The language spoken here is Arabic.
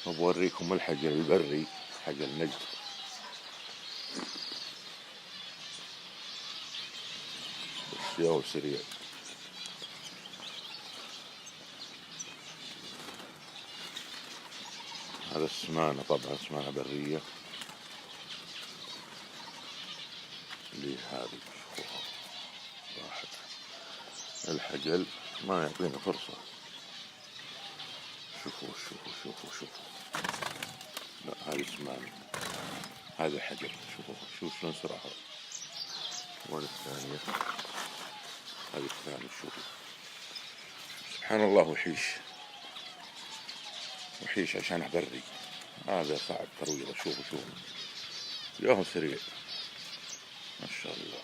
وبوريكم الحجل البري، حجل نجد. بس ياهو سريع. هذا السمانة، طبعا سمانة برية اللي هذه. راحت الحجل ما يعطينا فرصة. شوفوا شوفوا شوفوا شوفوا. لا هذه سمانة، هذا حجر. شوفوا شلون سرعها. وين الثانية؟ هذه الثانية. شوفوا سبحان الله. وحيش عشان بري. هذا صعب ترويضه. شوفوا ياهو سريع ما شاء الله.